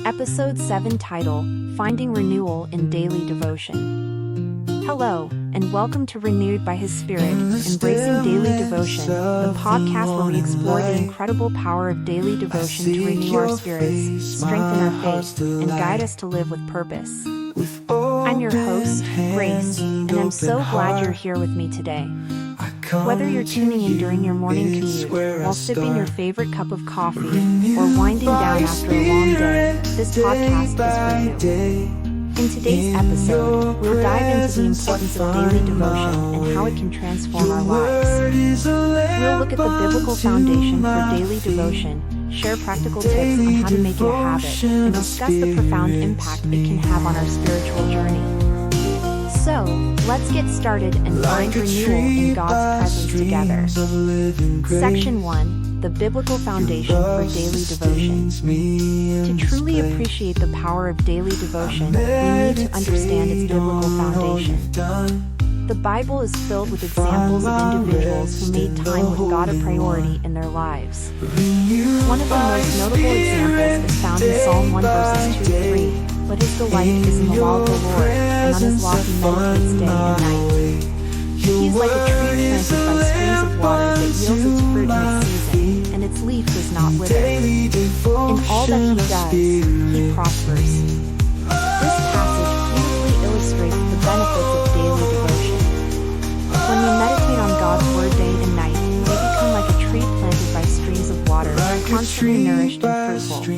Episode 7 title, Finding Renewal in Daily Devotion. Hello, and welcome to Renewed by His Spirit, Embracing Daily Devotion, the podcast where we explore the incredible power of daily devotion to renew our spirits, strengthen our faith, and guide us to live with purpose. I'm your host, Grace, and I'm so glad you're here with me today. Whether you're tuning in during your morning commute, while sipping your favorite cup of coffee, or winding down after a long day, this podcast is for you. In today's episode, we'll dive into the importance of daily devotion and how it can transform our lives. We'll look at the biblical foundation for daily devotion, share practical tips on how to make it a habit, and discuss the profound impact it can have on our spiritual journey. So, let's get started and find renewal in God's presence together. Section 1, the biblical foundation for daily devotion. To truly appreciate the power of daily devotion, we need to understand its biblical foundation. The Bible is filled with examples of individuals who made time with God a priority in their lives. One of the most notable examples is found in Psalm 1 verses 2-3. But his delight is in the law of the Lord, and on his law he meditates day and night. He is like a tree planted by streams of water that yields its fruit in its season, and its leaf does not wither. In all that he does, he prospers. This passage beautifully illustrates the benefits of daily devotion. When we meditate on God's word day and night, we become like a tree planted by streams of water, constantly nourished and fruitful.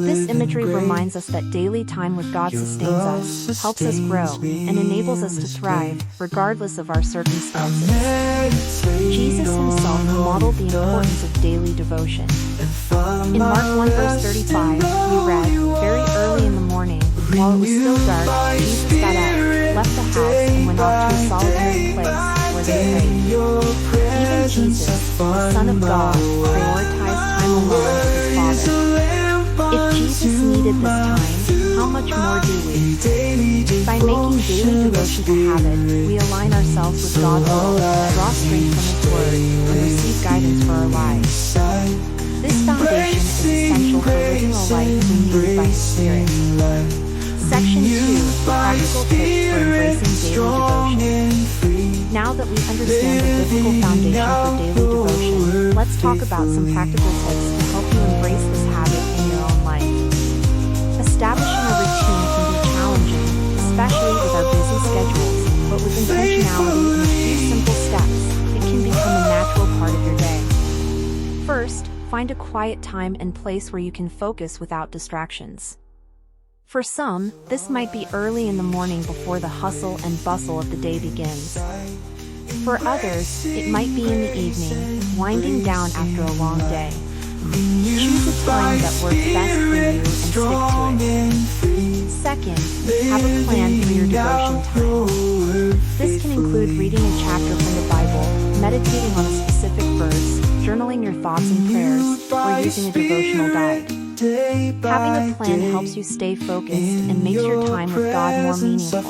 This imagery reminds us that daily time with God sustains us, helps us grow, and enables us to thrive, regardless of our circumstances. Jesus himself modeled the importance of daily devotion. In Mark 1 verse 35, we read, "Very early in the morning, while it was still dark, Jesus got up, left the house, and went off to a solitary place, where they prayed." Even Jesus, the Son of God, prioritized time alone with his Father. If Jesus needed this time, how much more do we? By making daily devotion a habit, we align ourselves with God's will, draw strength from His Word, and receive guidance for our lives. This foundation is essential for living a life renewed by His Spirit. Section 2, Practical Tips for Embracing Daily Devotion. Now that we understand the biblical foundation for daily devotion, let's talk about some practical tips to help you embrace this habit in your own life. Establishing a routine can be challenging, especially with our busy schedules, but with intentionality and a few simple steps, it can become a natural part of your day. First, find a quiet time and place where you can focus without distractions. For some, this might be early in the morning before the hustle and bustle of the day begins. For others, it might be in the evening, winding down after a long day. Choose a time that works best for you and stick to it. Second, have a plan for your devotion time. This can include reading a chapter from the Bible, meditating on a specific verse, journaling your thoughts and prayers, or using a devotional guide. Having a plan helps you stay focused and makes your time with God more meaningful.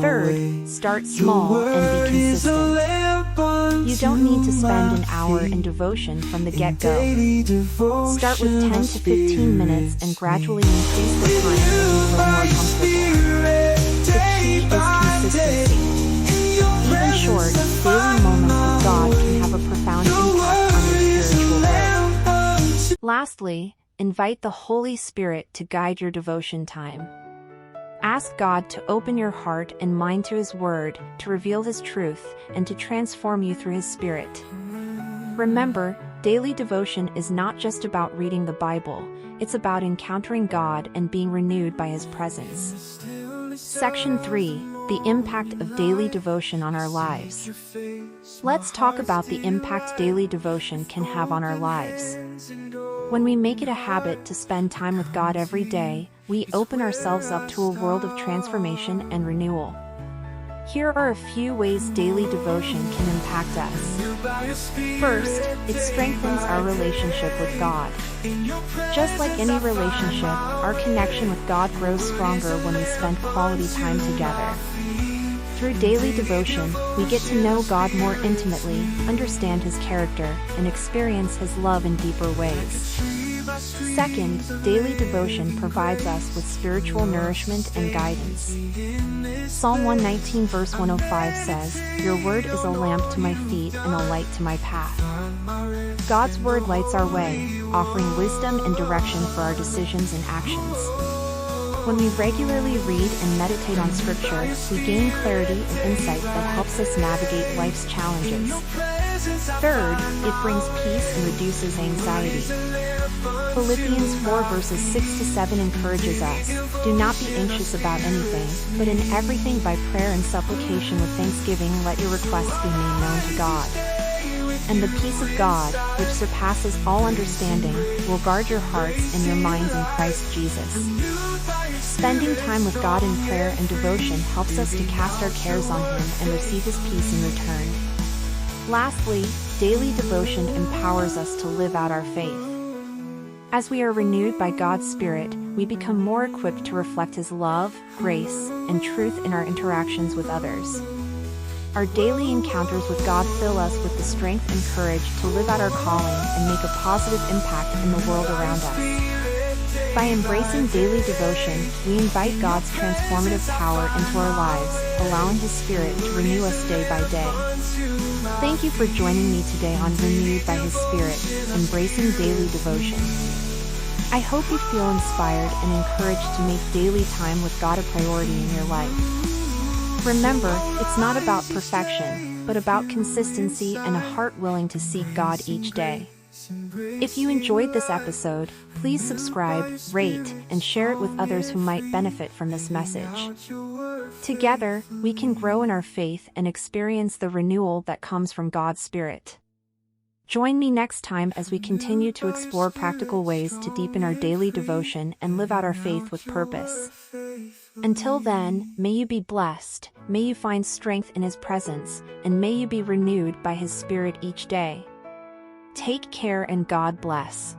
Third, start small and be consistent. You don't need to spend an hour in devotion from the get-go. Start with 10 to 15 minutes and gradually increase the time as you feel more comfortable. The key is consistency. Even short, daily moments with God can have a profound impact on your spiritual growth. Lastly, invite the Holy Spirit to guide your devotion time. Ask God to open your heart and mind to His Word, to reveal His truth, and to transform you through His Spirit. Remember, daily devotion is not just about reading the Bible, it's about encountering God and being renewed by His presence. Section 3, the impact of daily devotion on our lives. Let's talk about the impact daily devotion can have on our lives. When we make it a habit to spend time with God every day, we open ourselves up to a world of transformation and renewal. Here are a few ways daily devotion can impact us. First, it strengthens our relationship with God. Just like any relationship, our connection with God grows stronger when we spend quality time together. Through daily devotion, we get to know God more intimately, understand His character, and experience His love in deeper ways. Second, daily devotion provides us with spiritual nourishment and guidance. Psalm 119 verse 105 says, "Your word is a lamp to my feet and a light to my path." God's word lights our way, offering wisdom and direction for our decisions and actions. When we regularly read and meditate on Scripture, we gain clarity and insight that helps us navigate life's challenges. Third, it brings peace and reduces anxiety. Philippians 4 verses 6-7 encourages us, "Do not be anxious about anything, but in everything by prayer and supplication with thanksgiving let your requests be made known to God. And the peace of God, which surpasses all understanding, will guard your hearts and your minds in Christ Jesus." Spending time with God in prayer and devotion helps us to cast our cares on Him and receive His peace in return. Lastly, daily devotion empowers us to live out our faith. As we are renewed by God's Spirit, we become more equipped to reflect His love, grace, and truth in our interactions with others. Our daily encounters with God fill us with the strength and courage to live out our calling and make a positive impact in the world around us. By embracing daily devotion, we invite God's transformative power into our lives, allowing His Spirit to renew us day by day. Thank you for joining me today on Renewed by His Spirit, Embracing Daily Devotion. I hope you feel inspired and encouraged to make daily time with God a priority in your life. Remember, it's not about perfection, but about consistency and a heart willing to seek God each day. If you enjoyed this episode, please subscribe, rate, and share it with others who might benefit from this message. Together, we can grow in our faith and experience the renewal that comes from God's Spirit. Join me next time as we continue to explore practical ways to deepen our daily devotion and live out our faith with purpose. Until then, may you be blessed, may you find strength in His presence, and may you be renewed by His Spirit each day. Take care and God bless.